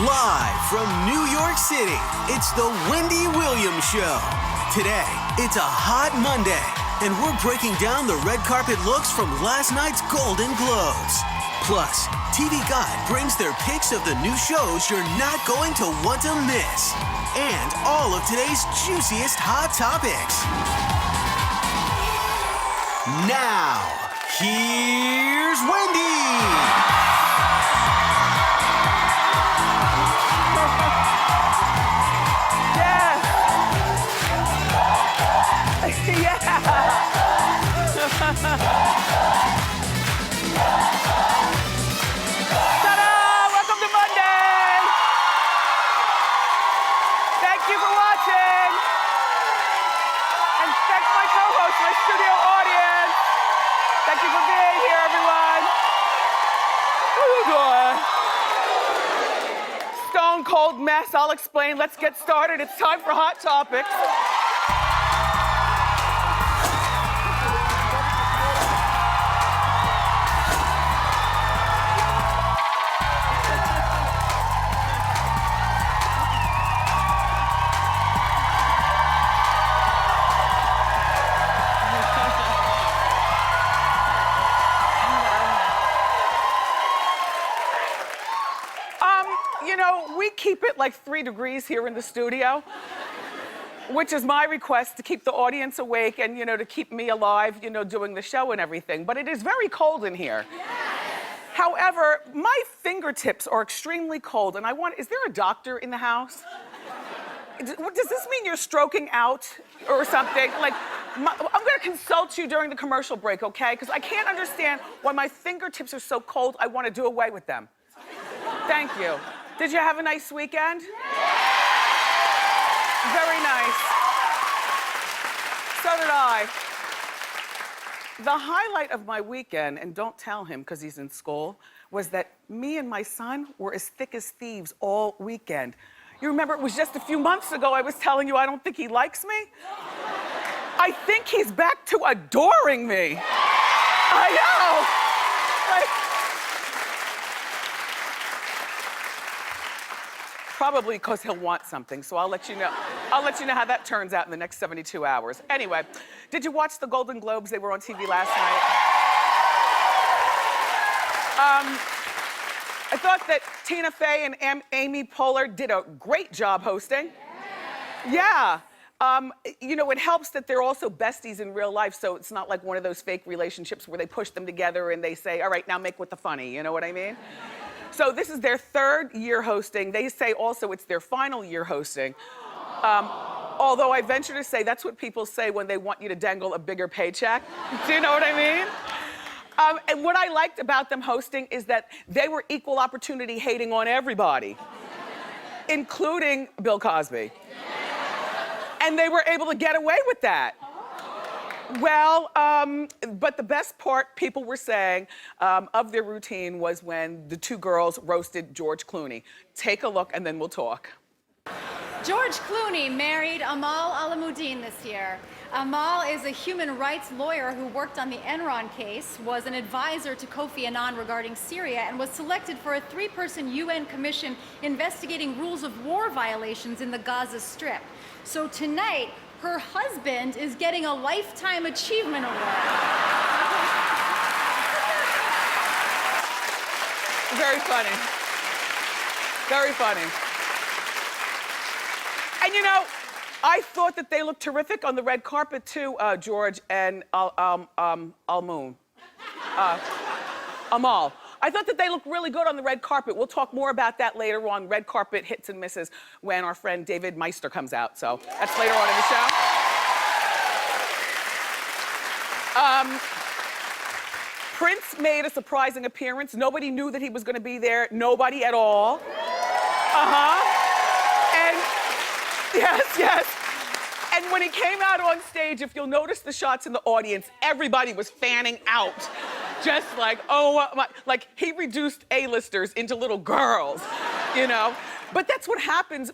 Live from New York City, it's the Wendy Williams Show. Today, it's a hot Monday, and we're breaking down the red carpet looks from last night's Golden Globes. Plus, TV Guide brings their picks of the new shows you're not going to want to miss. And all of today's juiciest hot topics. Now, here's Wendy. Ta-da! Welcome to Monday! Thank you for watching. And thanks my co-host, my studio audience. Thank you for being here, everyone. Stone cold mess, I'll explain. Let's get started. It's time for Hot Topics. We keep it like 3 degrees here in the studio, which is my request to keep the audience awake and, to keep me alive, doing the show and everything. But it is very cold in here. Yes. However, my fingertips are extremely cold, and is there a doctor in the house? Does this mean you're stroking out or something? I'm gonna consult you during the commercial break, okay? Because I can't understand why my fingertips are so cold, I want to do away with them. Thank you. Did you have a nice weekend? Very nice. So did I. The highlight of my weekend, and don't tell him because he's in school, was that me and my son were as thick as thieves all weekend. You remember it was just a few months ago I was telling you I don't think he likes me? I think he's back to adoring me. I know. Probably because he'll want something, so I'll let you know. I'll let you know how that turns out in the next 72 hours. Anyway, did you watch the Golden Globes? They were on TV last night. I thought that Tina Fey and Amy Poehler did a great job hosting. Yeah. It helps that they're also besties in real life, so it's not like one of those fake relationships where they push them together and they say, all right, now make with the funny, you know what I mean? So this is their 3rd year hosting. They say also it's their final year hosting. Although I venture to say that's what people say when they want you to dangle a bigger paycheck. Do you know what I mean? And what I liked about them hosting is that they were equal opportunity hating on everybody, including Bill Cosby. And they were able to get away with that. Well, but the best part, people were saying, of their routine was when the 2 girls roasted George Clooney. Take a look and then we'll talk. George Clooney married Amal Alamuddin this year. Amal is a human rights lawyer who worked on the Enron case, was an advisor to Kofi Annan regarding Syria, and was selected for a 3-person UN commission investigating rules of war violations in the Gaza Strip. So tonight, her husband is getting a Lifetime Achievement Award. Very funny. Very funny. And I thought that they looked terrific on the red carpet too, George and Amal. I thought that they looked really good on the red carpet. We'll talk more about that later on, red carpet hits and misses, when our friend David Meister comes out. So that's later on in the show. Prince made a surprising appearance. Nobody knew that he was gonna be there. Nobody at all. And yes. And when he came out on stage, if you'll notice the shots in the audience, everybody was fanning out. Just like, oh my, like he reduced A-listers into little girls, But that's what happens.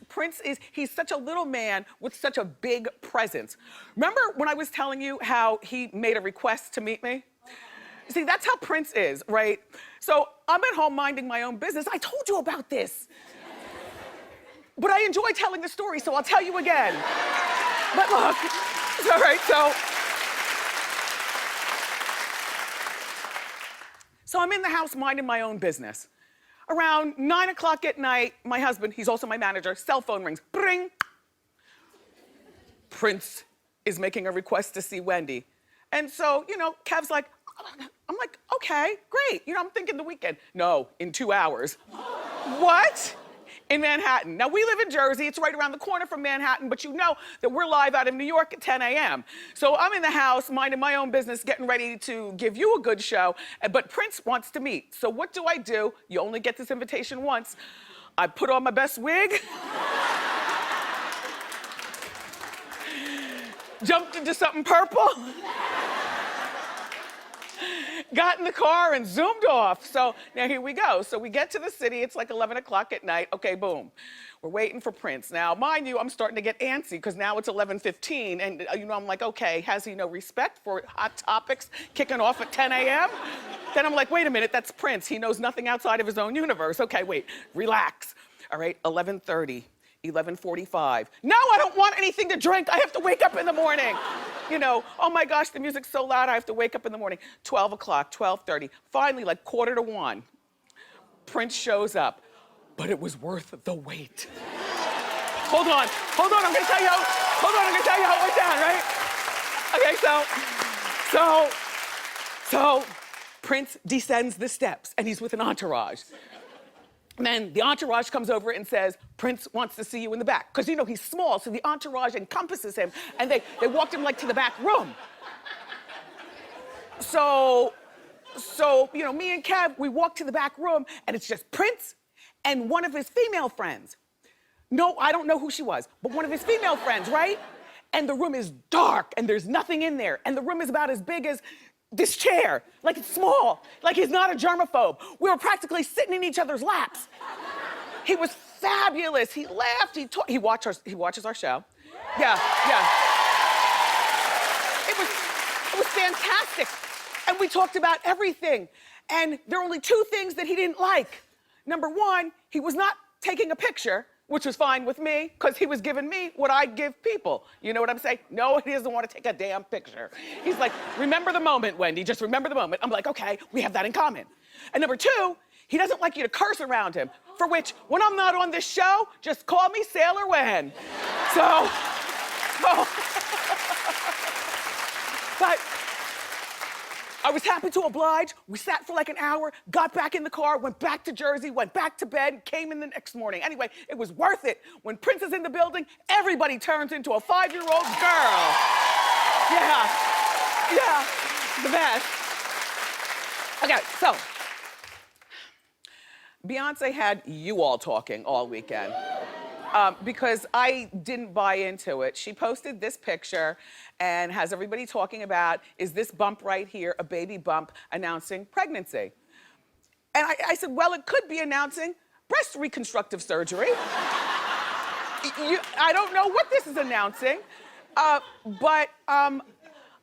He's such a little man with such a big presence. Remember when I was telling you how he made a request to meet me? See, that's how Prince is, right? So I'm at home minding my own business. I told you about this. But I enjoy telling the story, so I'll tell you again. But look, all right, so I'm in the house minding my own business. Around 9 o'clock at night, my husband, he's also my manager, cell phone rings, bring. Prince is making a request to see Wendy. And so, you know, Kev's like, I'm like, okay, great. You know, I'm thinking the weekend. No, in 2 hours. What? In Manhattan. Now, we live in Jersey. It's right around the corner from Manhattan, but you know that we're live out of New York at 10 a.m. So I'm in the house, minding my own business, getting ready to give you a good show, but Prince wants to meet. So what do? You only get this invitation once. I put on my best wig, jumped into something purple, got in the car and zoomed off. So now here we go. So we get to the city, it's like 11 o'clock at night. Okay, boom. We're waiting for Prince. Now, mind you, I'm starting to get antsy because now it's 11:15 and you know, I'm like, okay, has he no respect for Hot Topics kicking off at 10 a.m.? Then I'm like, wait a minute, that's Prince. He knows nothing outside of his own universe. Okay, wait, relax. All right, 11:30. 11:45. Now I don't want anything to drink. I have to wake up in the morning. You know, oh my gosh, the music's so loud, I have to wake up in the morning. 12 o'clock, 12:30. Finally, like 1:45, Prince shows up. But it was worth the wait. Hold on, I'm gonna tell you how it went down, right? Okay, so Prince descends the steps and he's with an entourage. And then the entourage comes over and says, Prince wants to see you in the back. Because, you know, he's small, so the entourage encompasses him, and they walked him, like, to the back room. So, you know, me and Kev, we walk to the back room, and it's just Prince and one of his female friends. No, I don't know who she was, but one of his female friends, right? And the room is dark, and there's nothing in there, and the room is about as big as this chair, like it's small, like he's not a germaphobe. We were practically sitting in each other's laps. He was fabulous. He laughed, he watches our show. Yeah. It was fantastic. And we talked about everything. And there are only two things that he didn't like. Number one, he was not taking a picture, which was fine with me, because he was giving me what I give people. You know what I'm saying? No, he doesn't want to take a damn picture. He's like, remember the moment, Wendy, just remember the moment. I'm like, okay, we have that in common. And number two, he doesn't like you to curse around him, for which, when I'm not on this show, just call me Sailor Wen. But I was happy to oblige. We sat for like an hour, got back in the car, went back to Jersey, went back to bed, came in the next morning. Anyway, it was worth it. When Prince is in the building, everybody turns into a 5-year-old girl. Yeah, the best. Okay, so Beyonce had you all talking all weekend. Because I didn't buy into it. She posted this picture and has everybody talking about, is this bump right here a baby bump announcing pregnancy? And I said, well, it could be announcing breast reconstructive surgery. I don't know what this is announcing, but I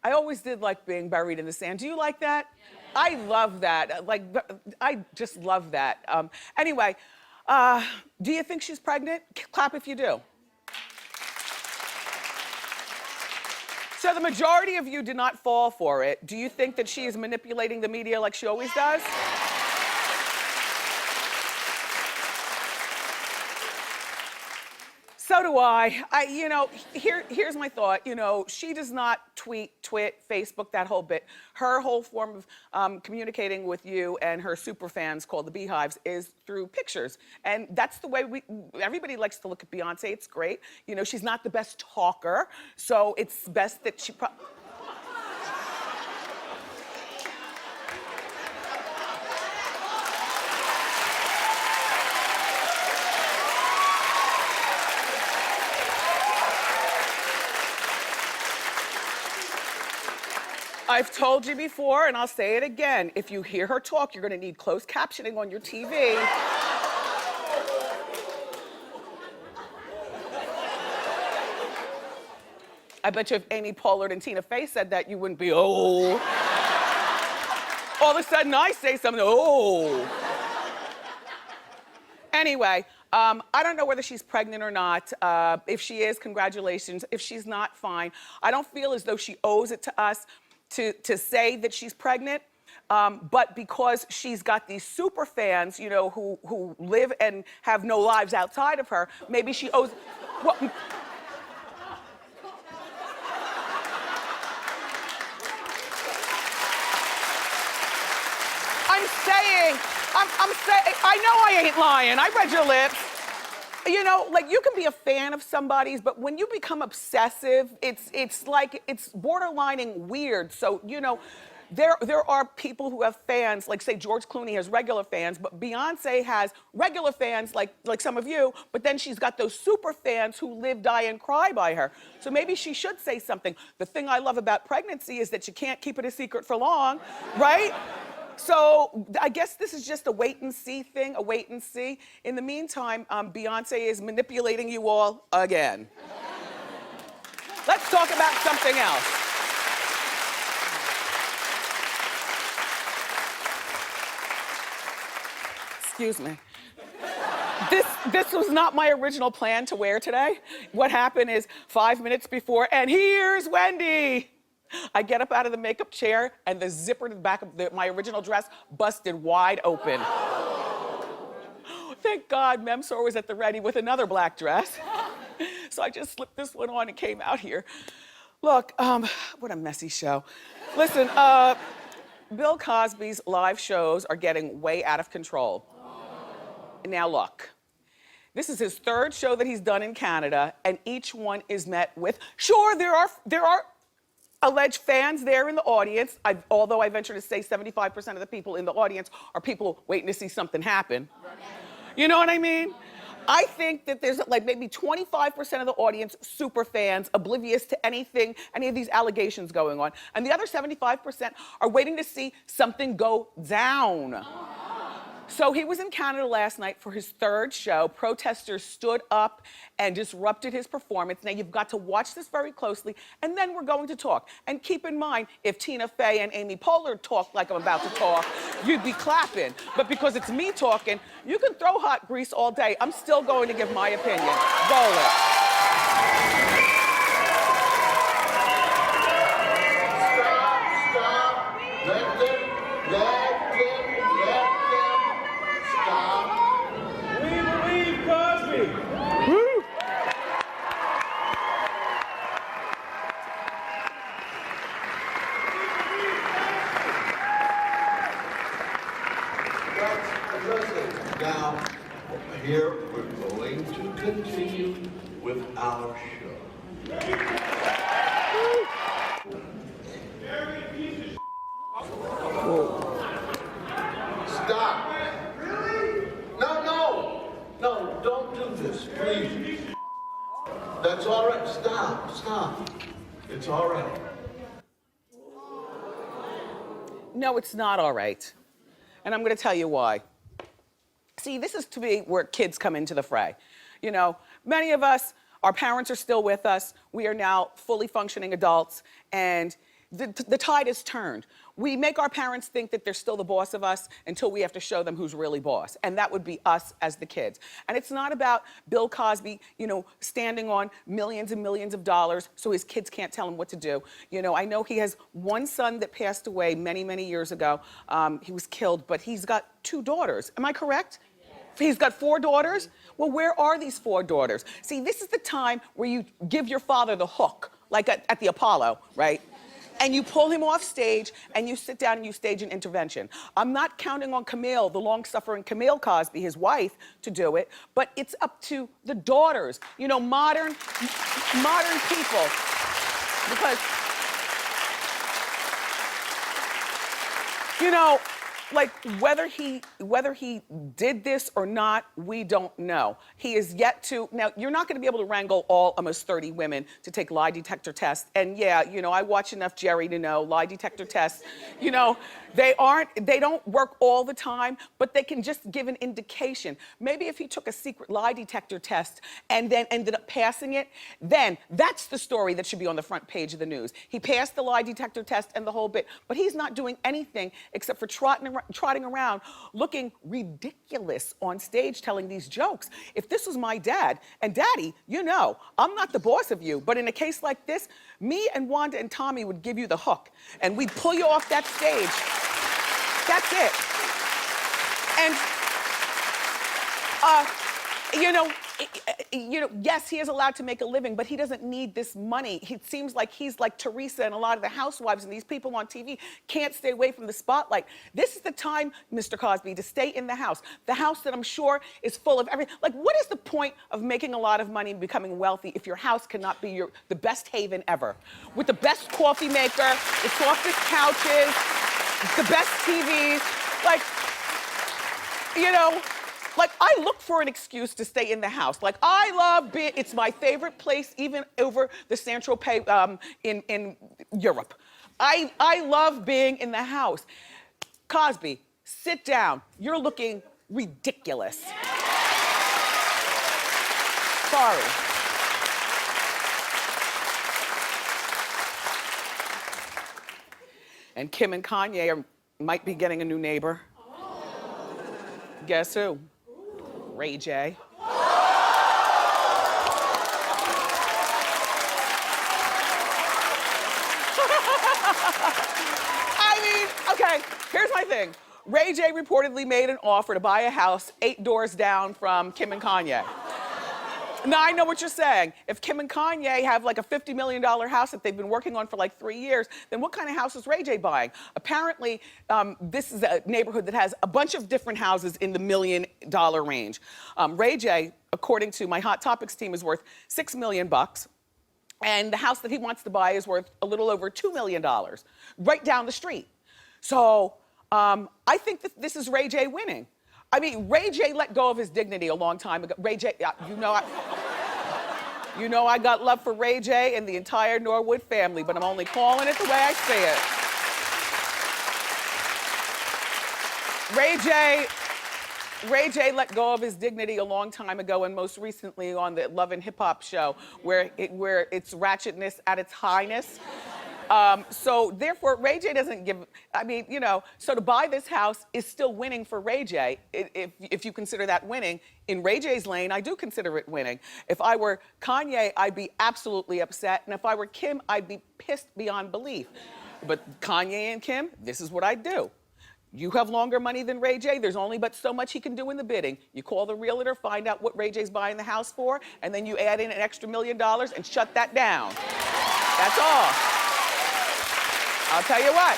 always did like being buried in the sand. Do you like that? I love that. Like, I just love that. Anyway, do you think she's pregnant? Clap if you do. So the majority of you did not fall for it. Do you think that she is manipulating the media like she always does? So do I. You know, here's my thought. You know, she does not tweet, Facebook, that whole bit. Her whole form of communicating with you and her super fans called the Beehives is through pictures. And that's the way everybody likes to look at Beyonce. It's great. You know, she's not the best talker, so it's best that she I've told you before, and I'll say it again. If you hear her talk, you're gonna need closed captioning on your TV. I bet you if Amy Pollard and Tina Fey said that, you wouldn't be, oh. All of a sudden, I say something, oh. Anyway, I don't know whether she's pregnant or not. If she is, congratulations. If she's not, fine. I don't feel as though she owes it to us to say that she's pregnant. But because she's got these super fans, you know, who live and have no lives outside of her, maybe she owes. Well, I'm saying, I know I ain't lying. I read your lips. You know, like you can be a fan of somebody's, but when you become obsessive, it's like, it's borderlining weird. So, you know, there are people who have fans, like say George Clooney has regular fans, but Beyonce has regular fans like some of you, but then she's got those super fans who live, die, and cry by her. So maybe she should say something. The thing I love about pregnancy is that you can't keep it a secret for long, right? So I guess this is just a wait and see thing, a wait and see. In the meantime, Beyonce is manipulating you all again. Let's talk about something else. Excuse me. This was not my original plan to wear today. What happened is 5 minutes before, and here's Wendy. I get up out of the makeup chair and the zipper to the back of my original dress busted wide open. Thank God Memsor was at the ready with another black dress. So I just slipped this one on and came out here. Look, what a messy show. Listen, Bill Cosby's live shows are getting way out of control. Now look, this is his third show that he's done in Canada, and each one is met with, sure, there are alleged fans there in the audience, although I venture to say 75% of the people in the audience are people waiting to see something happen. You know what I mean? I think that there's like maybe 25% of the audience super fans, oblivious to anything, any of these allegations going on. And the other 75% are waiting to see something go down. So he was in Canada last night for his third show. Protesters stood up and disrupted his performance. Now you've got to watch this very closely, and then we're going to talk. And keep in mind, if Tina Fey and Amy Poehler talk like I'm about to talk, you'd be clapping. But because it's me talking, you can throw hot grease all day. I'm still going to give my opinion. Roll it. Stop. Let them. We believe Cosby. Woo. Now, here we're going to continue with our show. Stop. Really? No, don't do this, please. That's all right. Stop. It's all right. No, it's not all right. And I'm going to tell you why. See, this is to me where kids come into the fray. You know, many of us, our parents are still with us. We are now fully functioning adults, and the tide has turned. We make our parents think that they're still the boss of us until we have to show them who's really boss. And that would be us as the kids. And it's not about Bill Cosby, you know, standing on millions and millions of dollars so his kids can't tell him what to do. You know, I know he has one son that passed away many, many years ago. He was killed, but he's got 2 daughters. Am I correct? He's got 4 daughters? Well, where are these 4 daughters? See, this is the time where you give your father the hook, like at the Apollo, right? And you pull him off stage and you sit down and you stage an intervention. I'm not counting on Camille, the long-suffering Camille Cosby, his wife, to do it, but it's up to the daughters, you know, modern people. Because, you know, like whether he did this or not, we don't know. He is yet to, now you're not gonna be able to wrangle all almost 30 women to take lie detector tests. And yeah, you know, I watch enough Jerry to know lie detector tests, you know, they don't work all the time, but they can just give an indication. Maybe if he took a secret lie detector test and then ended up passing it, then that's the story that should be on the front page of the news. He passed the lie detector test and the whole bit, but he's not doing anything except for trotting around trotting around looking ridiculous on stage telling these jokes. If this was my dad, and Daddy, you know, I'm not the boss of you, but in a case like this, me and Wanda and Tommy would give you the hook, and we'd pull you off that stage. That's it. And, yes, he is allowed to make a living, but he doesn't need this money. It seems like he's like Teresa and a lot of the housewives and these people on TV can't stay away from the spotlight. This is the time, Mr. Cosby, to stay in the house. The house that I'm sure is full of everything. Like, what is the point of making a lot of money and becoming wealthy if your house cannot be the best haven ever? With the best coffee maker, the softest couches, the best TVs, like, I look for an excuse to stay in the house. Like, I love it's my favorite place, even over the Saint-Tropez in Europe. I love being in the house. Cosby, sit down. You're looking ridiculous. Sorry. And Kim and Kanye might be getting a new neighbor. Guess who? Ray J. Okay, here's my thing. Ray J reportedly made an offer to buy a house 8 doors down from Kim and Kanye. Now, I know what you're saying. If Kim and Kanye have like a $50 million house that they've been working on for like 3 years, then what kind of house is Ray J buying? Apparently, this is a neighborhood that has a bunch of different houses in the $1 million range. Ray J, according to my Hot Topics team, is worth $6 million. And the house that he wants to buy is worth a little over $2 million, right down the street. So I think that this is Ray J winning. I mean, Ray J let go of his dignity a long time ago. Ray J, you know I got love for Ray J and the entire Norwood family, but I'm only calling it the way I say it. Ray J let go of his dignity a long time ago, and most recently on the Love and Hip Hop show, where it's ratchetness at its highness. So therefore, Ray J doesn't give, so to buy this house is still winning for Ray J, if you consider that winning. In Ray J's lane, I do consider it winning. If I were Kanye, I'd be absolutely upset, and if I were Kim, I'd be pissed beyond belief. But Kanye and Kim, this is what I'd do. You have longer money than Ray J. There's only but so much he can do in the bidding. You call the realtor, find out what Ray J's buying the house for, and then you add in an extra $1 million and shut that down. That's all. I'll tell you what.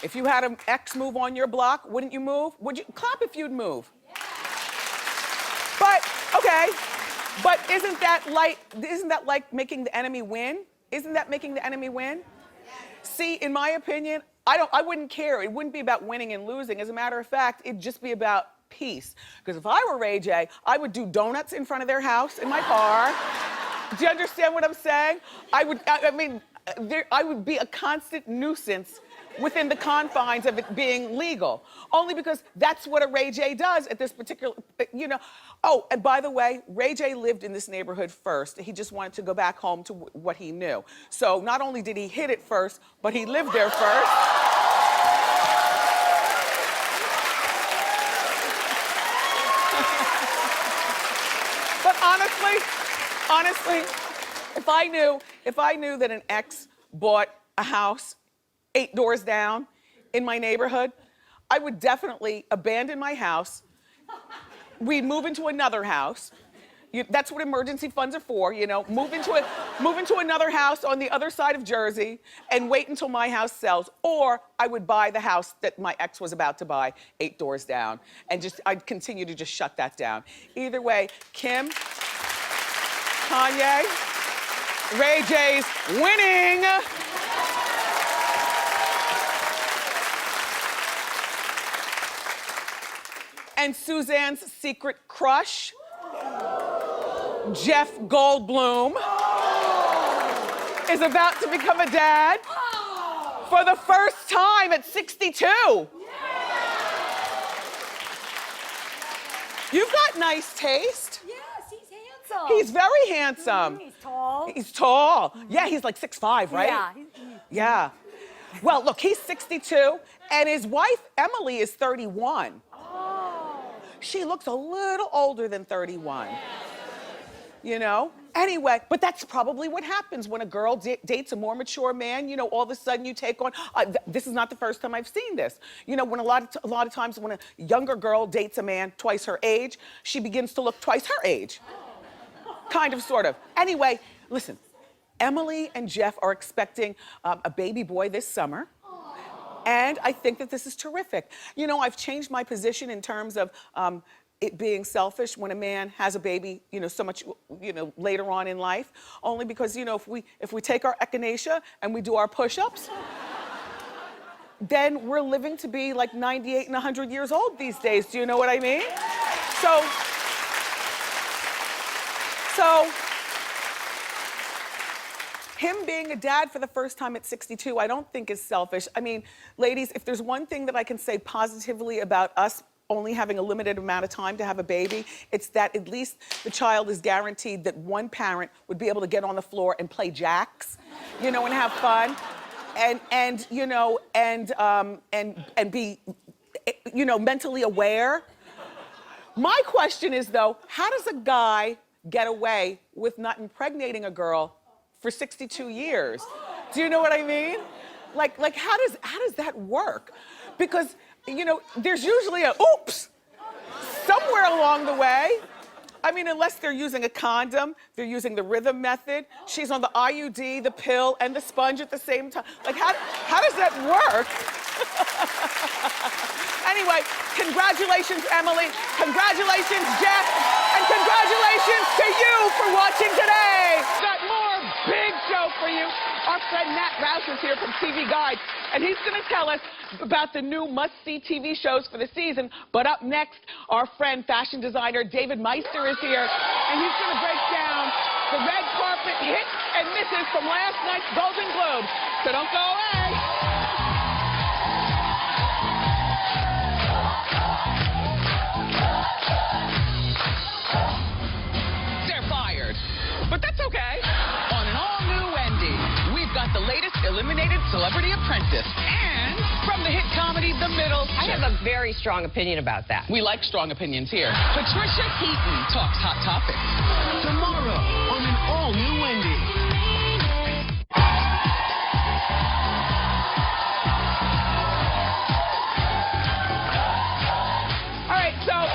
If you had an ex move on your block, wouldn't you move? Would you clap if you'd move? But okay, but isn't that like making the enemy win? Isn't that making the enemy win? See, in my opinion, I wouldn't care. It wouldn't be about winning and losing. As a matter of fact, it'd just be about peace. Because if I were Ray J, I would do donuts in front of their house in my car. Do you understand what I'm saying? I would be a constant nuisance within the confines of it being legal. Only because that's what a Ray J does at this particular, Oh, and by the way, Ray J lived in this neighborhood first. He just wanted to go back home to what he knew. So not only did he hit it first, but he lived there first. But honestly, if I knew that an ex bought a house 8 doors down in my neighborhood, I would definitely abandon my house. We'd move into another house. That's what emergency funds are for, Move into another house on the other side of Jersey and wait until my house sells. Or I would buy the house that my ex was about to buy 8 doors down, and I'd continue to just shut that down. Either way, Kim, Kanye, Ray J's winning. And Suzanne's secret crush, Jeff Goldblum, is about to become a dad for the first time at 62. You've got nice taste. Yes, he's handsome. He's very handsome. He's tall. He's tall. Yeah, he's like 6'5", right? Yeah. Yeah. Well, look, he's 62, and his wife, Emily, is 31. Oh. She looks a little older than 31. You know? Anyway, but that's probably what happens when a girl dates a more mature man. You know, all of a sudden you take on, this is not the first time I've seen this. You know, when a lot of times when a younger girl dates a man twice her age, she begins to look twice her age. Kind of, sort of. Anyway, listen, Emily and Jeff are expecting a baby boy this summer. And I think that this is terrific. You know, I've changed my position in terms of it being selfish when a man has a baby, you know, so much, you know, later on in life. Only because, you know, if we take our echinacea and we do our push-ups, then we're living to be like 98 and 100 years old these days. Do you know what I mean? So him being a dad for the first time at 62, I don't think is selfish. I mean, ladies, if there's one thing that I can say positively about us only having a limited amount of time to have a baby, it's that at least the child is guaranteed that one parent would be able to get on the floor and play jacks, you know, and have fun, and you know, and be, you know, mentally aware. My question is though, how does a guy get away with not impregnating a girl for 62 years? Do you know what I mean? Like how does that work? Because, you know, there's usually a oops somewhere along the way. I mean, unless they're using a condom, they're using the rhythm method. She's on the IUD, the pill, and the sponge at the same time. Like, how does that work? Anyway, congratulations, Emily. Congratulations, Jeff. And congratulations to you for watching today. Got more big show for you. Our friend Matt Roush is here from TV Guide, and he's going to tell us about the new must-see TV shows for the season. But up next, our friend fashion designer David Meister is here, and he's going to break down the red carpet hits and misses from last night's Golden Globes. So don't go away. They're fired, but that's okay. On an all-new Wendy, we've got the latest eliminated Celebrity Apprentice, and from the hit comedy The Middle. I have a very strong opinion about that. We like strong opinions here. Patricia Heaton talks Hot Topics. Tomorrow on an all-new Wendy. All right, so,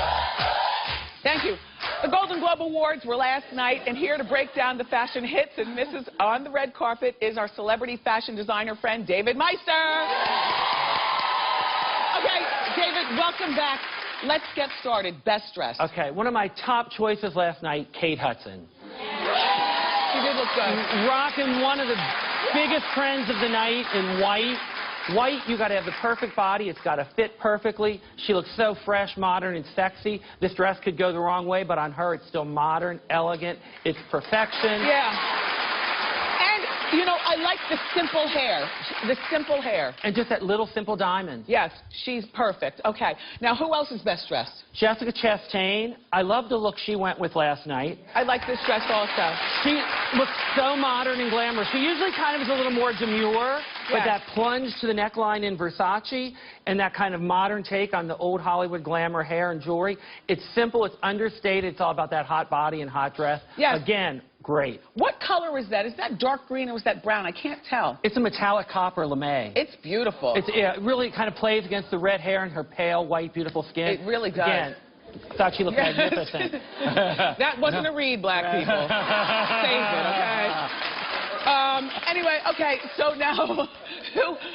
thank you. The Golden Globe Awards were last night, and here to break down the fashion hits and misses on the red carpet is our celebrity fashion designer friend, David Meister. Okay, David, welcome back. Let's get started. Best dressed. Okay, one of my top choices last night, Kate Hudson. She did look good. Rocking one of the biggest trends of the night in white. White, you got to have the perfect body. It's got to fit perfectly. She looks so fresh, modern, and sexy. This dress could go the wrong way, but on her, it's still modern, elegant. It's perfection. Yeah. And, you know, I like the simple hair. The simple hair. And just that little simple diamond. Yes, she's perfect. Okay. Now, who else is best dressed? Jessica Chastain. I love the look she went with last night. I like this dress also. She looks so modern and glamorous. She usually kind of is a little more demure, but that plunge to the neckline in Versace and that kind of modern take on the old Hollywood glamour hair and jewelry. It's simple, it's understated, it's all about that hot body and hot dress. Yes. Again, great. What color is that? Is that dark green or is that brown? I can't tell. It's a metallic copper lame. It's beautiful. It really kind of plays against the red hair and her pale, white, beautiful skin. It really does. Again, thought she looked magnificent. That wasn't a read, black people. Save it, okay? Anyway, okay, so now,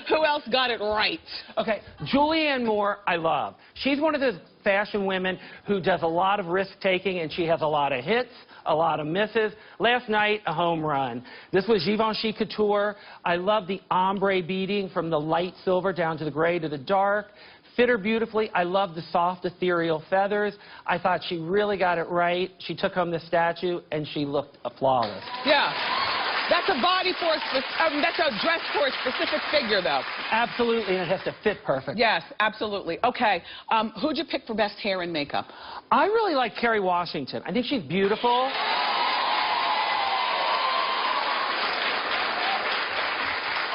who else got it right? Okay, Julianne Moore, I love. She's one of those fashion women who does a lot of risk-taking, and she has a lot of hits, a lot of misses. Last night, a home run. This was Givenchy Couture. I love the ombre beading from the light silver down to the gray to the dark. Fit her beautifully. I love the soft, ethereal feathers. I thought she really got it right. She took home the statue, and she looked flawless. Yeah. That's a body for that's a dress for a specific figure, though. Absolutely, and it has to fit perfect. Yes, absolutely. Okay, who'd you pick for best hair and makeup? I really like Kerry Washington. I think she's beautiful.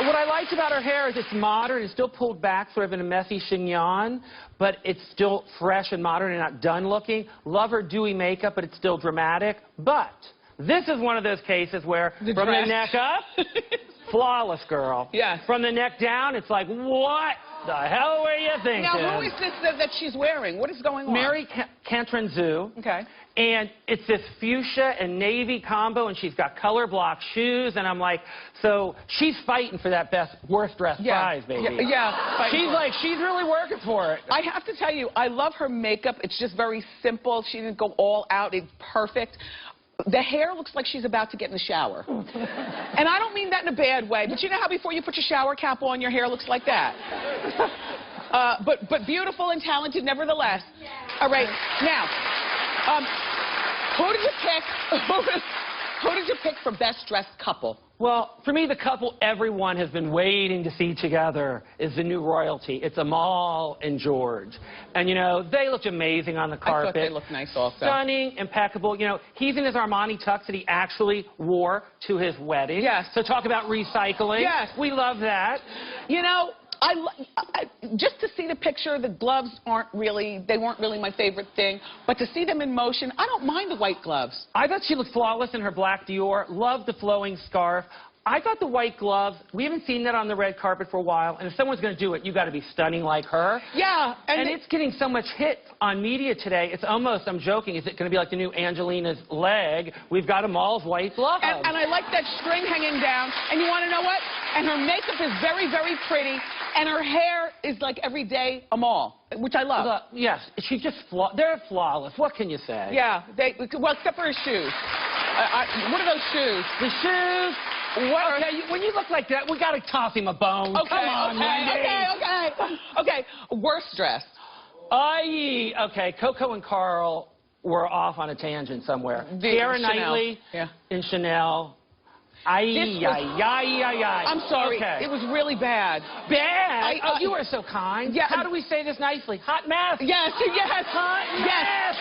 what I liked about her hair is it's modern. It's still pulled back sort of in a messy chignon, but it's still fresh and modern and not done looking. Love her dewy makeup, but it's still dramatic. But this is one of those cases where from the neck up, flawless girl. Yes. From the neck down, it's like, what the hell were you thinking? Now, who is this that she's wearing? What is going on? Mary Cantranzu. Okay. And it's this fuchsia and navy combo, and she's got color block shoes, and I'm like, so she's fighting for that best, worst dressed prize, baby. Yeah. She's really working for it. I have to tell you, I love her makeup. It's just very simple. She didn't go all out. It's perfect. The hair looks like she's about to get in the shower. And I don't mean that in a bad way, but you know how before you put your shower cap on, your hair looks like that? But beautiful and talented nevertheless. All right, now, who did you pick? Who did you pick for best dressed couple? Well, for me, the couple everyone has been waiting to see together is the new royalty. It's Amal and George. And, you know, they looked amazing on the carpet. I thought they looked nice also. Stunning, impeccable. You know, he's in his Armani tux that he actually wore to his wedding. Yes. So talk about recycling. Yes. We love that. You know, just to see the picture, the gloves weren't really my favorite thing. But to see them in motion, I don't mind the white gloves. I thought she looked flawless in her black Dior. Loved the flowing scarf. I thought the white gloves, we haven't seen that on the red carpet for a while, and if someone's going to do it, you got to be stunning like her. Yeah. And it's getting so much hit on media today, it's almost, I'm joking, is it going to be like the new Angelina's leg? We've got Amal's white gloves. And I like that string hanging down, and you want to know what? And her makeup is very, very pretty, and her hair is like everyday Amal, which I love. Yes, she's just they're flawless. What can you say? Yeah, well, except for her shoes. What are those shoes? The shoes. What? Okay, when you look like that, we got to toss him a bone. Okay, Come on, Wendy. Okay, worst dress. Okay, Coco and Carl were off on a tangent somewhere. Keira Knightley in Chanel. I'm sorry. Okay. It was really bad. Bad? You were so kind. Yeah. How do we say this nicely? Hot mess. Yes. Hot mess.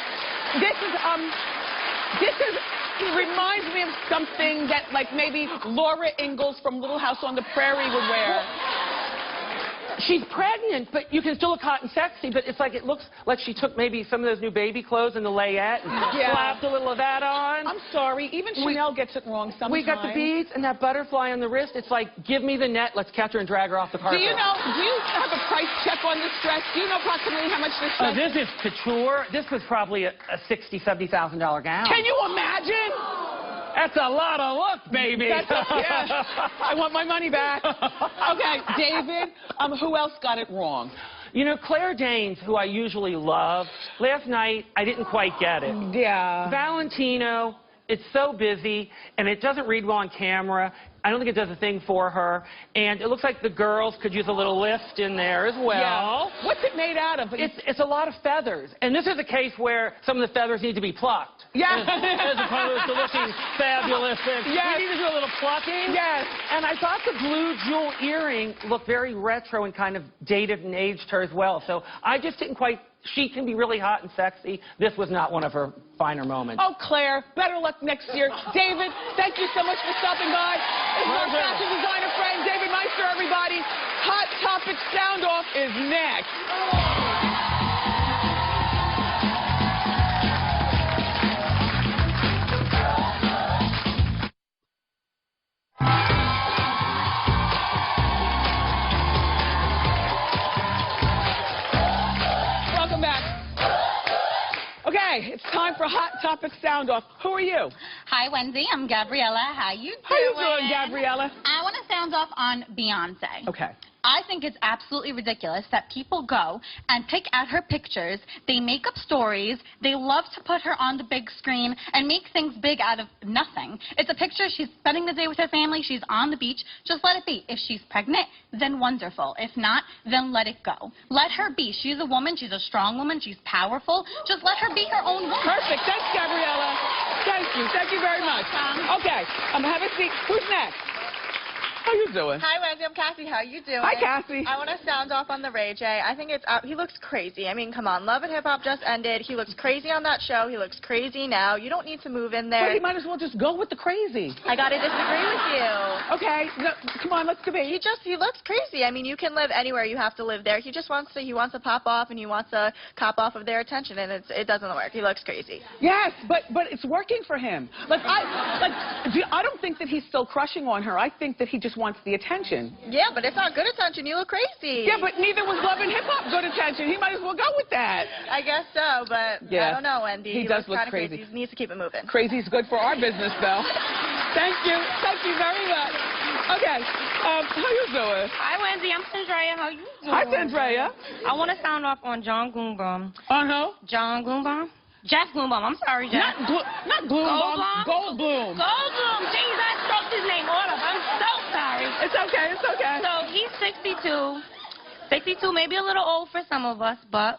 It reminds me of something that, like, maybe Laura Ingalls from Little House on the Prairie would wear. She's pregnant, but you can still look hot and sexy, but it's like it looks like she took maybe some of those new baby clothes in the layette and slapped a little of that on. I'm sorry. Even Chanel gets it wrong sometimes. We got the beads and that butterfly on the wrist. It's like, give me the net. Let's catch her and drag her off the carpet. Do you have a price check on this dress? Do you know approximately how much this dress is? This is couture. This was probably a $60,000, $70,000 gown. Can you imagine? That's a lot of look, baby. I want my money back. Okay, David, who else got it wrong? You know, Claire Danes, who I usually love, last night I didn't quite get it. Yeah. Valentino, it's so busy, and it doesn't read well on camera. I don't think it does a thing for her. And it looks like the girls could use a little lift in there as well. Yeah. What's it made out of? It's a lot of feathers. And this is a case where some of the feathers need to be plucked. Yeah. As opposed to looking fabulous. Yes. We need to do a little plucking. Yes. And I thought the blue jewel earring looked very retro and kind of dated and aged her as well. So I just didn't quite... She can be really hot and sexy. This was not one of her finer moments. Oh, Claire, better luck next year. David, thank you so much for stopping by. It's my fashion designer friend, David Meister, everybody. Hot Topic Sound Off is next. Welcome back. Okay, it's time for Hot Topic Sound Off. Who are you? Hi, Wendy. I'm Gabriella. How you doing? How you doing, Gabriella? I want to sound off on Beyonce. Okay. I think it's absolutely ridiculous that people go and pick at her pictures. They make up stories. They love to put her on the big screen and make things big out of nothing. It's a picture. She's spending the day with her family. She's on the beach. Just let it be. If she's pregnant, then wonderful. If not, then let it go. Let her be. She's a woman. She's a strong woman. She's powerful. Just let her be her own woman. Perfect. Thanks, Gabriella. Thank you. Thank you very much. Okay. Have a seat. Who's next? How you doing? Hi, Wendy. I'm Cassie. How you doing? Hi, Cassie. I want to sound off on the Ray J. I think he looks crazy. I mean, come on. Love and Hip Hop just ended. He looks crazy on that show. He looks crazy now. You don't need to move in there. But he might as well just go with the crazy. I got to disagree with you. Okay. No, come on, let's debate. He looks crazy. I mean, you can live anywhere. You have to live there. He wants to pop off, and he wants to cop off of their attention, and it doesn't work. He looks crazy. Yes, but it's working for him. I don't think that he's still crushing on her. I think that he just wants the attention. Yeah, but it's not good attention. You look crazy. Yeah, but neither was Love and Hip Hop good attention. He might as well go with that. I guess so, but yeah. I don't know, Wendy. He does look crazy. He needs to keep it moving. Crazy's good for our business, though. Thank you. Thank you very much. Okay. How you doing? Hi, Wendy. I'm Sandrea. How you doing? Hi, Sandrea. I want to sound off on John Goldblum. On who? John Goldblum? Jeff Goldblum. I'm sorry, Jeff. Not Goldblum. Goldblum. Goldblum. Jeez, I stroked his name all up. I'm so sorry. It's okay. It's okay. So he's 62. 62, maybe a little old for some of us, but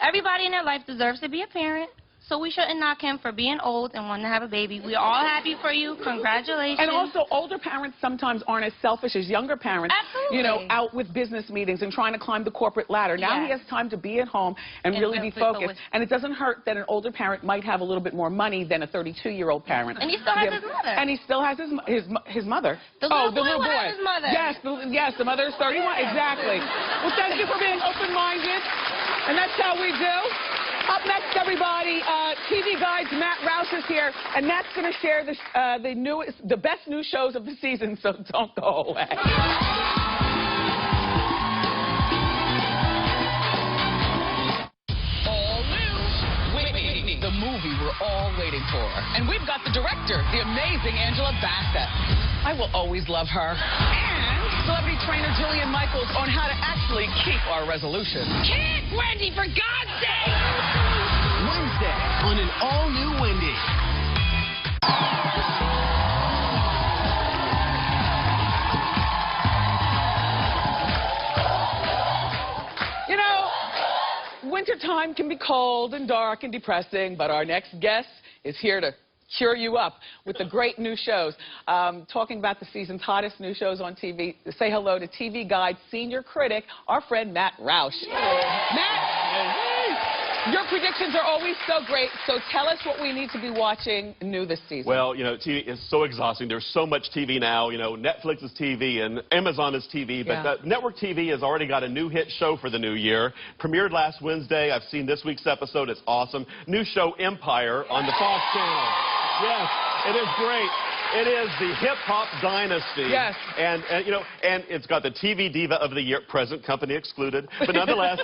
everybody in their life deserves to be a parent. So we shouldn't knock him for being old and wanting to have a baby. We're all happy for you. Congratulations. And also, older parents sometimes aren't as selfish as younger parents. Absolutely. You know, out with business meetings and trying to climb the corporate ladder. Now he has time to be at home and really be focused. And it doesn't hurt that an older parent might have a little bit more money than a 32-year-old parent. And he still has his mother. And he still has his mother. The little boy has his mother. Yes, the mother is 31. Yeah. Exactly. Well, thank you for being open-minded. And that's how we do. Up next, everybody, TV Guide's Matt Roush is here, and Matt's going to share the best new shows of the season, so don't go away. All new, Whitney, the movie we're all waiting for. And we've got the director, the amazing Angela Bassett. I will always love her. And celebrity trainer Jillian Michaels on how to actually keep our resolutions. Kick, Wendy, for God's sake! Wednesday on an all-new Wendy. You know, wintertime can be cold and dark and depressing, but our next guest is here to cheer you up with the great new shows. Talking about the season's hottest new shows on TV, say hello to TV Guide senior critic, our friend Matt Roush. Matt! Your predictions are always so great, so tell us what we need to be watching new this season. Well, you know, TV is so exhausting. There's so much TV now. You know, Netflix is TV and Amazon is TV, but network TV has already got a new hit show for the new year. Premiered last Wednesday. I've seen this week's episode. It's awesome. New show Empire on the Fox channel. Yes, it is great. It is the hip-hop dynasty. Yes. And you know, and it's got the TV Diva of the Year, present company excluded, but nonetheless,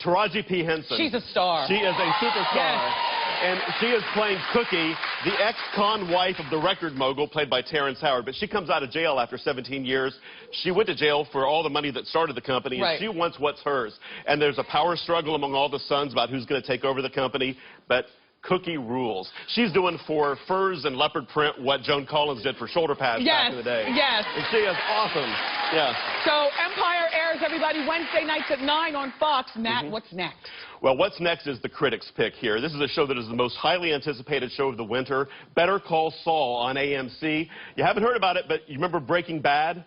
Taraji P. Henson. She's a star. She is a superstar. Yes. And she is playing Cookie, the ex-con wife of the record mogul, played by Terrence Howard. But she comes out of jail after 17 years. She went to jail for all the money that started the company, and she wants what's hers. And there's a power struggle among all the sons about who's going to take over the company. But Cookie rules. She's doing for furs and leopard print what Joan Collins did for shoulder pads back in the day. Yes. And she is awesome. Yeah. So Empire airs, everybody, Wednesday nights at 9 on Fox. Matt, what's next? Well, what's next is the critics' pick here. This is a show that is the most highly anticipated show of the winter. Better Call Saul on AMC. You haven't heard about it, but you remember Breaking Bad?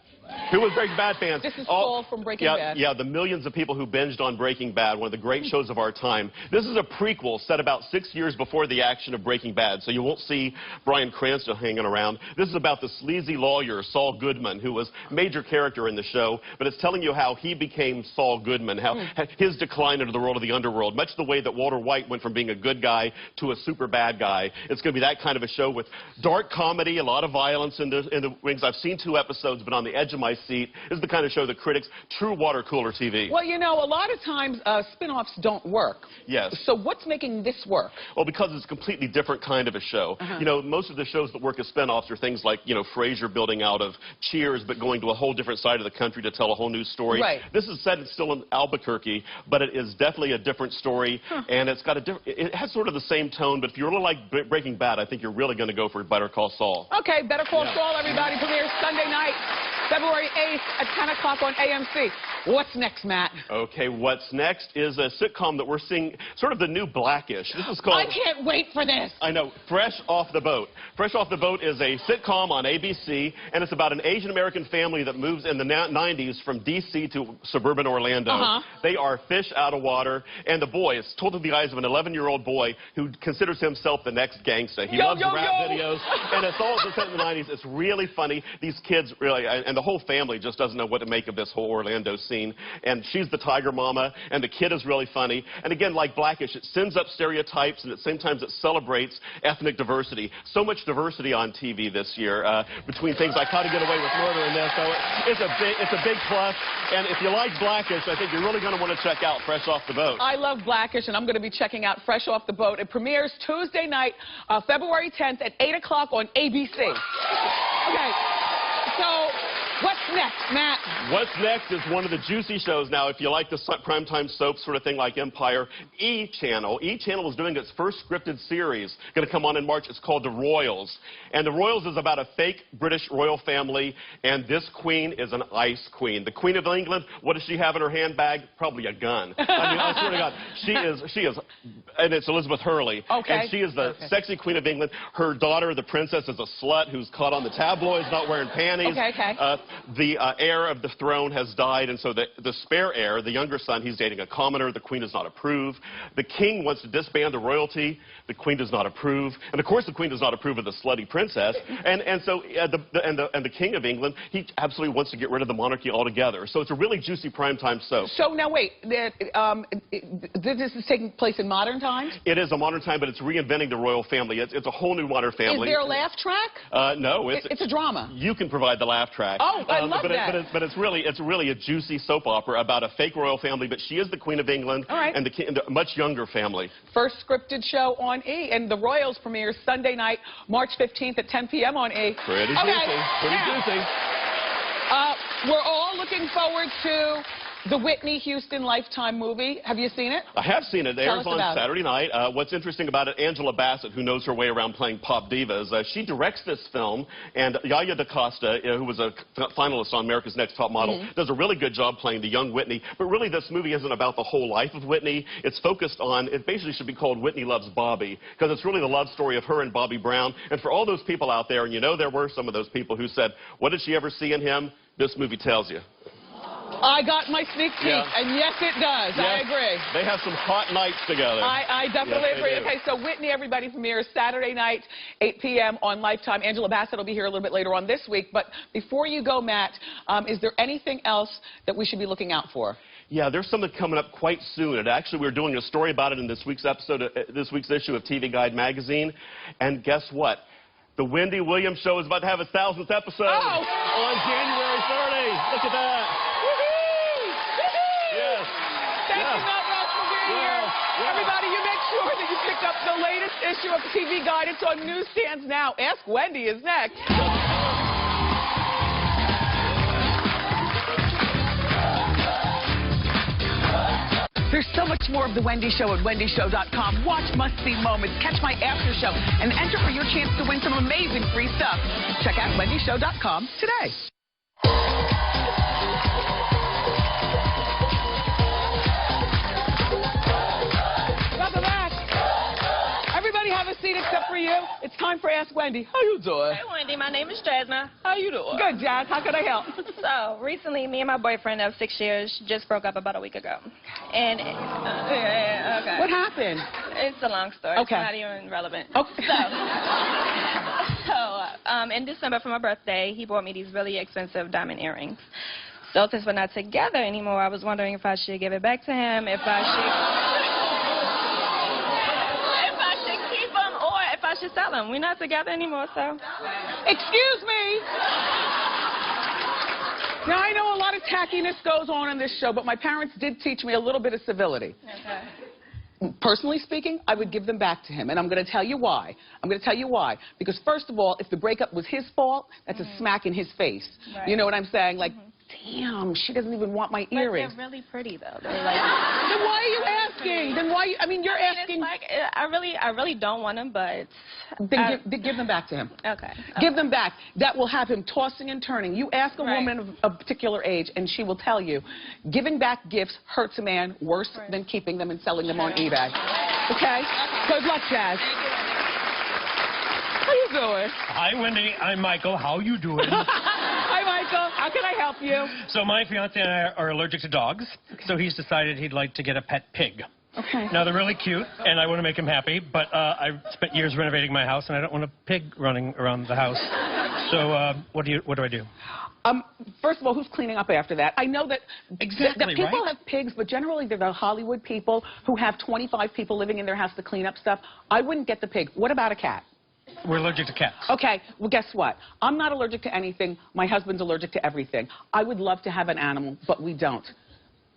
Who was Breaking Bad fans? This is Saul from Breaking Bad. Yeah, the millions of people who binged on Breaking Bad, one of the great shows of our time. This is a prequel set about 6 years before the action of Breaking Bad, so you won't see Bryan Cranston hanging around. This is about the sleazy lawyer, Saul Goodman, who was a major character in the show, but it's telling you how he became Saul Goodman, how his decline into the world of the underworld, much the way that Walter White went from being a good guy to a super bad guy. It's going to be that kind of a show with dark comedy, a lot of violence in the wings. I've seen 2 episodes, but on the edge of my seat. This is the kind of show that critics, true water cooler TV. Well, you know, a lot of times spin-offs don't work. Yes. So what's making this work? Well, because it's a completely different kind of a show. You know, most of the shows that work as spin-offs are things like, you know, Frasier building out of Cheers, but going to a whole different side of the country to tell a whole new story. Right. This is set still in Albuquerque, but it is definitely a different story, and it's got it has sort of the same tone, but if you're a little like Breaking Bad, I think you're really going to go for Better Call Saul. Okay, Better Call Saul, everybody, premieres Sunday night. February 8th at 10 o'clock on AMC. What's next, Matt? Okay, what's next is a sitcom that we're seeing, sort of the new Blackish. This is called... I can't wait for this. I know, Fresh Off the Boat. Fresh Off the Boat is a sitcom on ABC, and it's about an Asian-American family that moves in the 90s from D.C. to suburban Orlando. They are fish out of water, and the boy is told through the eyes of an 11-year-old boy who considers himself the next gangsta. He loves rap videos, and it's all set in the 90s. It's really funny. These kids really, and the whole family just doesn't know what to make of this whole Orlando scene. And she's the tiger mama, and the kid is really funny. And again, like Blackish, it sends up stereotypes, and at the same time it celebrates ethnic diversity. So much diversity on TV this year, between things like How to Get Away with Murder and this. So it's a big plus. And if you like Blackish, I think you're really going to want to check out Fresh Off the Boat. I love Blackish, and I'm going to be checking out Fresh Off the Boat. It premieres Tuesday night, February 10th at 8 o'clock on ABC. Okay, so what's next, Matt? What's next is one of the juicy shows now. If you like the primetime soap sort of thing like Empire, E-Channel. E-Channel is doing its first scripted series. Going to come on in March. It's called The Royals. And The Royals is about a fake British royal family, and this queen is an ice queen. The Queen of England, what does she have in her handbag? Probably a gun. I mean, I swear to God, she is, and it's Elizabeth Hurley. Okay. And she is the sexy Queen of England. Her daughter, the princess, is a slut who's caught on the tabloids, not wearing panties. Okay. The heir of the throne has died, and so the spare heir, the younger son, he's dating a commoner. The queen does not approve. The king wants to disband the royalty. The queen does not approve. And of course, the queen does not approve of the slutty princess. And so the king of England, he absolutely wants to get rid of the monarchy altogether. So it's a really juicy primetime soap. So now wait, this is taking place in modern times? It is a modern time, but it's reinventing the royal family. It's a whole new modern family. Is there a laugh track? No, it's a drama. You can provide the laugh track. Oh, I love that. But it's really a juicy soap opera about a fake royal family, but she is the Queen of England. All right. And a much younger family. First scripted show on E, and The Royals premieres Sunday night, March 15th at 10 p.m. on E. Pretty juicy. Pretty juicy. We're all looking forward to the Whitney Houston Lifetime movie. Have you seen it? I have seen it. It airs on Saturday night. What's interesting about it, Angela Bassett, who knows her way around playing pop divas, she directs this film, and Yaya DaCosta, who was a finalist on America's Next Top Model, does a really good job playing the young Whitney. But really, this movie isn't about the whole life of Whitney. It's focused on, it basically should be called Whitney Loves Bobby, because it's really the love story of her and Bobby Brown. And for all those people out there, and you know there were some of those people who said, what did she ever see in him? This movie tells you. I got my sneak peek, and yes, it does. Yes, I agree. They have some hot nights together. I definitely agree. Okay, so Whitney, everybody, premieres Saturday night, 8 p.m. on Lifetime. Angela Bassett will be here a little bit later on this week. But before you go, Matt, is there anything else that we should be looking out for? Yeah, there's something coming up quite soon. And actually, we're doing a story about it in this week's episode, this week's issue of TV Guide magazine. And guess what? The Wendy Williams Show is about to have its 1000th episode on January 30. Look at that. Thank you, Matt Roush, for being here. Everybody, you make sure that you pick up the latest issue of TV Guide. It's on newsstands now. Ask Wendy is next. There's so much more of The Wendy Show at wendyshow.com. Watch must-see moments, catch my after show, and enter for your chance to win some amazing free stuff. Check out wendyshow.com today. Welcome back. Everybody have a seat except for you. It's time for Ask Wendy. How you doing? Hey, Wendy. My name is Jasmine. How you doing? Good, Jazz. How can I help? So, recently, me and my boyfriend of 6 years just broke up about a week ago. And, okay. What happened? It's a long story. Okay. It's not even relevant. Okay. So, in December for my birthday, he bought me these really expensive diamond earrings. So, since we're not together anymore, I was wondering if I should give it back to him, if I keep them, or if I should sell them. We're not together anymore, so. Excuse me. Now, I know a lot of tackiness goes on in this show, but my parents did teach me a little bit of civility. Okay. Personally speaking, I would give them back to him, and I'm going to tell you why. Because, first of all, if the breakup was his fault, that's a smack in his face. Right. You know what I'm saying? Like, damn, she doesn't even want my earrings. But they're really pretty, though. Then why are you asking? asking? Then why? I mean, you're asking. It's like, I really don't want him, but then give them back to him. Okay. Give them back. That will have him tossing and turning. You ask a woman of a particular age, and she will tell you, giving back gifts hurts a man worse than keeping them and selling them on eBay. Okay? Good luck, Jazz. How you doing? Hi, Wendy. I'm Michael. How you doing? Hi, Michael. How can I help you? So my fiance and I are allergic to dogs, so he's decided he'd like to get a pet pig. Okay. Now, they're really cute, and I want to make him happy, but I've spent years renovating my house, and I don't want a pig running around the house. So what do I do? First of all, who's cleaning up after that? I know that, that people have pigs, but generally they're the Hollywood people who have 25 people living in their house to clean up stuff. I wouldn't get the pig. What about a cat? We're allergic to cats. Okay, well, guess what? I'm not allergic to anything. My husband's allergic to everything. I would love to have an animal, but we don't.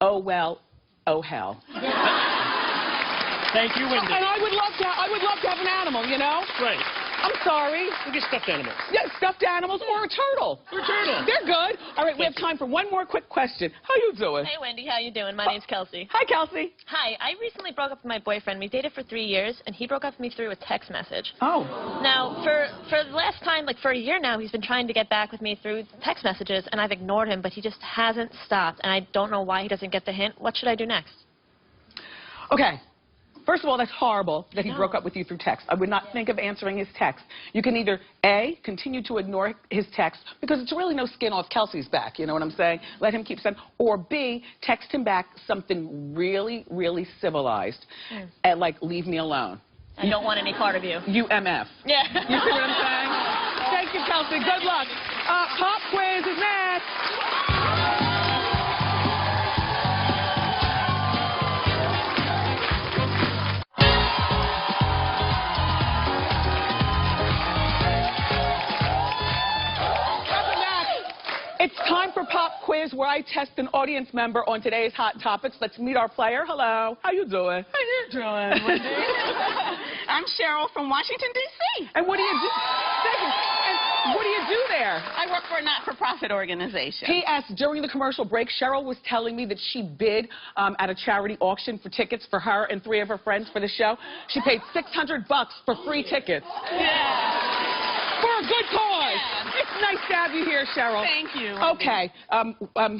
Oh, well, oh, hell. Thank you, Wendy. And I would love to have an animal, you know? Right. I'm sorry. We get stuffed animals. Yeah, stuffed animals or a turtle. Or a turtle. They're good. All right, we have time for one more quick question. How you doing? Hey, Wendy. How you doing? My name's Kelsey. Hi, Kelsey. Hi. I recently broke up with my boyfriend. We dated for 3 years, and he broke up with me through a text message. Oh. Now, for the last time, like for a year now, he's been trying to get back with me through text messages, and I've ignored him, but he just hasn't stopped, and I don't know why he doesn't get the hint. What should I do next? Okay. First of all, that's horrible that he broke up with you through text. I would not think of answering his text. You can either, A, continue to ignore his text, because it's really no skin off Kelsey's back, you know what I'm saying? Let him keep sending. Or B, text him back something really, really civilized, and like, leave me alone. I don't want any part of you. UMF. Yeah. You see what I'm saying? Thank you, Kelsey. Good luck. Pop quiz is next. It's time for Pop Quiz, where I test an audience member on today's hot topics. Let's meet our player. Hello. How you doing? How you doing, Wendy? I'm Cheryl from Washington, D.C. And what do you do? And what do you do there? I work for a not-for-profit organization. P.S. During the commercial break, Cheryl was telling me that she bid at a charity auction for tickets for her and 3 of her friends for the show. She paid $600 for free tickets. Yeah. For a good cause. Yeah. It's nice to have you here, Cheryl. Thank you. Okay.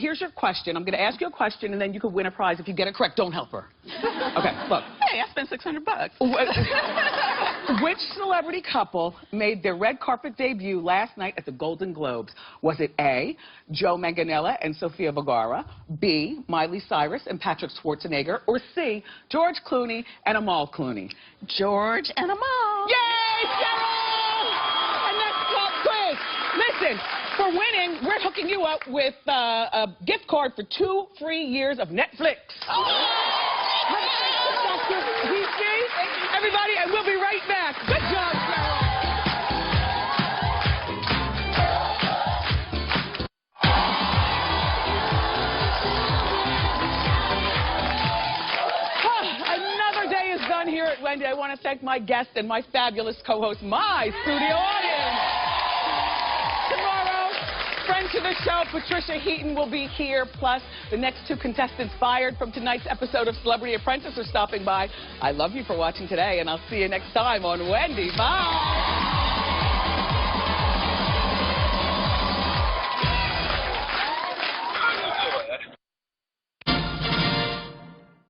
Here's your question. I'm going to ask you a question, and then you can win a prize if you get it correct. Don't help her. Okay, look. Hey, I spent $600. Which celebrity couple made their red carpet debut last night at the Golden Globes? Was it A, Joe Manganiello and Sofia Vergara, B, Miley Cyrus and Patrick Schwarzenegger, or C, George Clooney and Amal Clooney? George and Amal. Yay, Cheryl! And that's Pop Quiz. Listen, for winning, we're hooking you up with a gift card for 2 free years of Netflix. Everybody, and we'll be right back. Good job, Cheryl. Another day is done here at Wendy. I want to thank my guest and my fabulous co-host, my studio audience. Tomorrow, friend to the show, Patricia Heaton, will be here. Plus, the next 2 contestants fired from tonight's episode of Celebrity Apprentice are stopping by. I love you for watching today, and I'll see you next time on Wendy. Bye.